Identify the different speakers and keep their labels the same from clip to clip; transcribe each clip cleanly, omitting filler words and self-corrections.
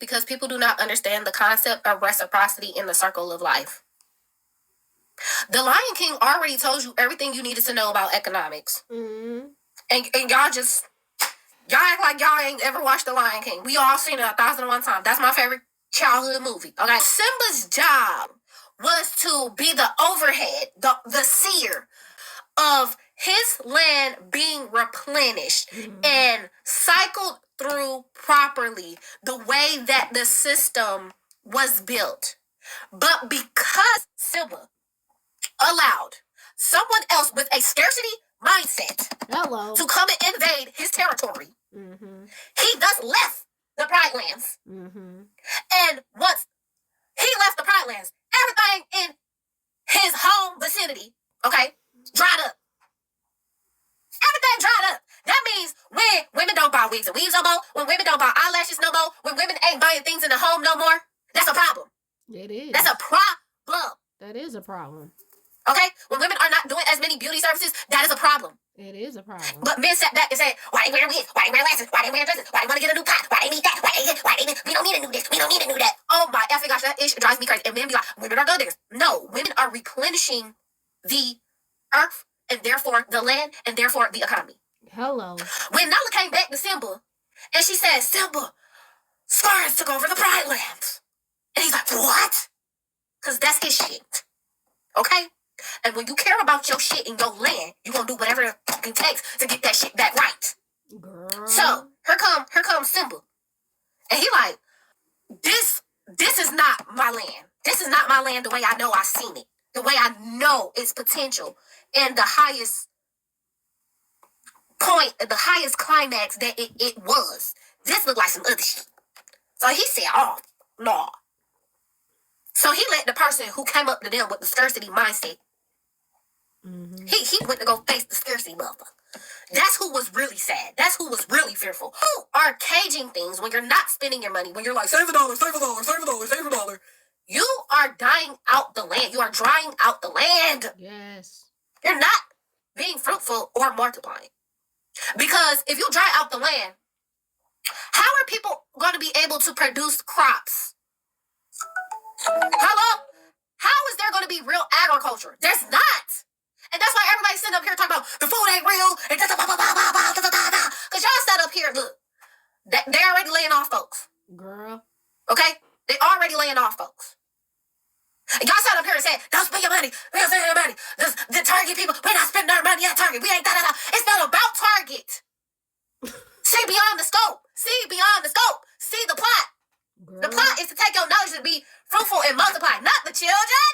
Speaker 1: because people do not understand the concept of reciprocity in the circle of life. The Lion King already told you everything you needed to know about economics.
Speaker 2: Mm-hmm.
Speaker 1: And y'all act like y'all ain't ever watched The Lion King. We all seen it 1,001 times. That's my favorite childhood movie. Okay, Simba's job was to be the overhead, the seer of his land being replenished and cycled through properly the way that the system was built. But because Simba allowed someone else with a scarcity mindset to come and invade his territory, he thus left the Pride Lands. And once he left the Pride Lands, everything in his home vicinity, okay, dried up. Everything dried up. That means when women don't buy wigs and weaves no more, when women don't buy eyelashes no more, when women ain't buying things in the home no more, that's a problem.
Speaker 2: It is.
Speaker 1: That's a problem.
Speaker 2: That is a problem.
Speaker 1: Okay? When women are not doing as many beauty services, that is a problem.
Speaker 2: It is a problem.
Speaker 1: But men sat back and said, why they wear wigs? Why they wear lashes? Why they wear dresses? Why they want to get a new pot? Why they need that? We don't need a new this. We don't need a new that. Oh my effing gosh, that ish drives me crazy. And men be like, women are gold diggers. No, women are replenishing the earth and therefore the land and therefore the economy.
Speaker 2: Hello.
Speaker 1: When Nala came back to Simba and she said, Simba, Scar took over the Pride Lands. And he's like, what? Because that's his shit. Okay? And when you care about your shit in your land, you gonna do whatever it fucking takes to get that shit back right.
Speaker 2: Girl.
Speaker 1: So here comes Simba. And he like, this is not my land. This is not my land the way I know I seen it. The way I know its potential and the highest point, the highest climax that it was. This looked like some other shit. So he said, oh, no. So he let the person who came up to them with the scarcity mindset, he went to go face the scarcity motherfucker. That's who was really sad. That's who was really fearful. Who are caging things when you're not spending your money, when you're like, save a dollar, save a dollar, save a dollar, save a dollar. You are dying out the land. You are drying out the land.
Speaker 2: Yes.
Speaker 1: You're not being fruitful or multiplying. Because if you dry out the land, how are people going to be able to produce crops? Hello? How is there going to be real agriculture? There's not. And that's why everybody's sitting up here talking about the food ain't real. Because y'all sat up here, look. They already laying off folks.
Speaker 2: Girl.
Speaker 1: Okay? They already laying off folks. And y'all sat up here and said, don't spend your money. We don't spend your money. The Target people, we're not spending our money at Target. We ain't da-da-da. It's not about Target. See beyond the scope. See beyond the scope. See the plot. Girl. The plot is to take your knowledge to be fruitful and multiply. Not the children.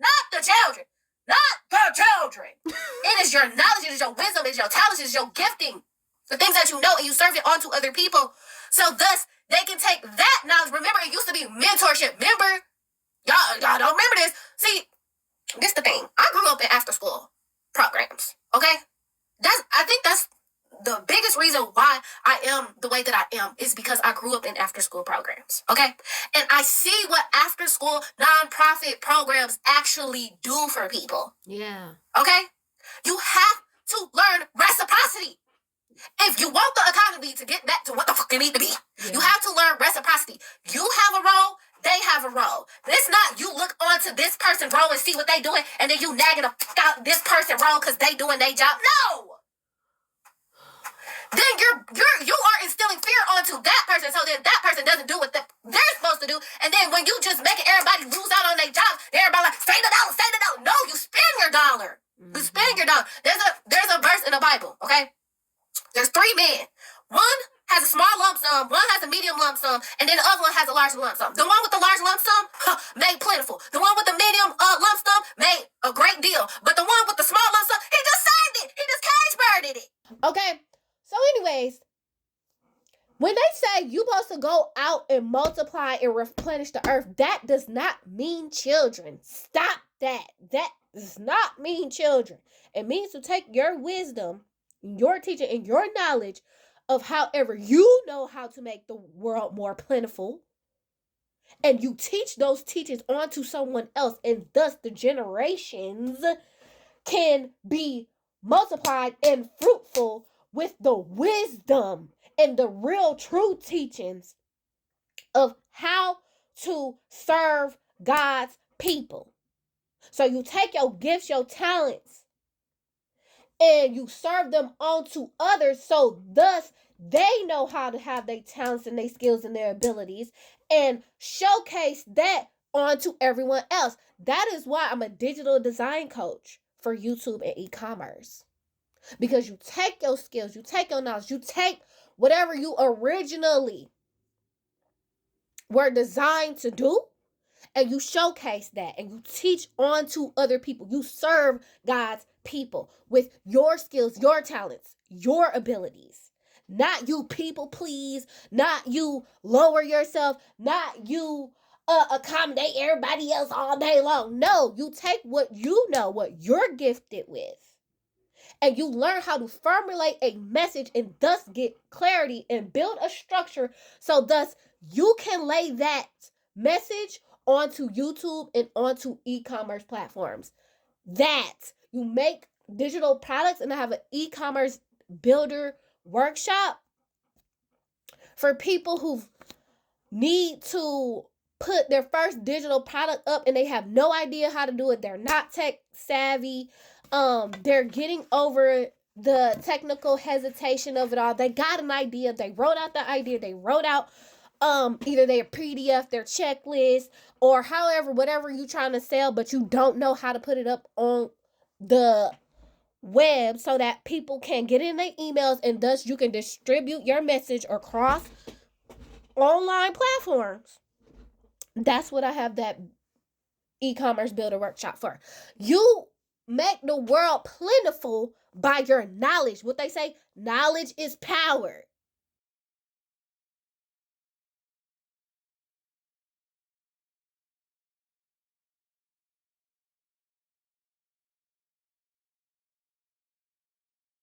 Speaker 1: Not the children. Not the children. It is your knowledge. It is your wisdom. It is your talent. It is your gifting. The things that you know and you serve it on to other people. So thus, they can take that knowledge. Remember, it used to be mentorship. Remember? Y'all don't remember this. See, this the thing. I grew up in after school programs. Okay? I think that's the biggest reason why I am the way that I am is because I grew up in after school programs. Okay? And I see what after school nonprofit programs actually do for people.
Speaker 2: Yeah.
Speaker 1: Okay? You have to learn reciprocity. If you want the economy to get back to what the fuck it need to be, you have to learn reciprocity. You have a role, they have a role. It's not you look onto this person's role and see what they doing, and then you nagging the fuck out this person's role because they doing their job. No! Then you are instilling fear onto that person, so then that person doesn't do what they're supposed to do. And then when you just making everybody lose out on their job, everybody like, save the dollar, save the dollar. No, you spend your dollar. You spend your dollar. There's a verse in the Bible, okay? There's 3 men. One has a small lump sum, one has a medium lump sum, and then the other one has a large lump sum. The one with the large lump sum made plentiful. The one with the medium lump sum made a great deal. But the one with the small lump sum, he just saved it. He just cage birded it.
Speaker 2: Okay. So anyways, when they say you supposed to go out and multiply and replenish the earth, that does not mean children. Stop that. That does not mean children. It means to take your wisdom, your teaching, and your knowledge of however you know how to make the world more plentiful, and you teach those teachings onto someone else, and thus the generations can be multiplied and fruitful with the wisdom and the real true teachings of how to serve God's people. So you take your gifts, your talents, and you serve them on to others, so thus they know how to have their talents and their skills and their abilities and showcase that onto everyone else. That is why I'm a digital design coach for YouTube and e-commerce. Because you take your skills, you take your knowledge, you take whatever you originally were designed to do, and you showcase that and you teach on to other people. You serve God's people with your skills, your talents, your abilities. Not you people please, not you lower yourself, not you accommodate everybody else all day long. No, you take what you know, what you're gifted with, and you learn how to formulate a message and thus get clarity and build a structure so thus you can lay that message onto YouTube and onto e-commerce platforms. That you make digital products, and I have an e-commerce builder workshop for people who need to put their first digital product up and they have no idea how to do it. They're not tech savvy. They're getting over the technical hesitation of it all. They got an idea. They wrote out the idea. They wrote out either their PDF, their checklist, or however, whatever you're trying to sell, but you don't know how to put it up on the web so that people can get in their emails, and thus you can distribute your message across online platforms. That's what I have that e-commerce builder workshop for. You make the world plentiful by your knowledge. What they say, knowledge is power.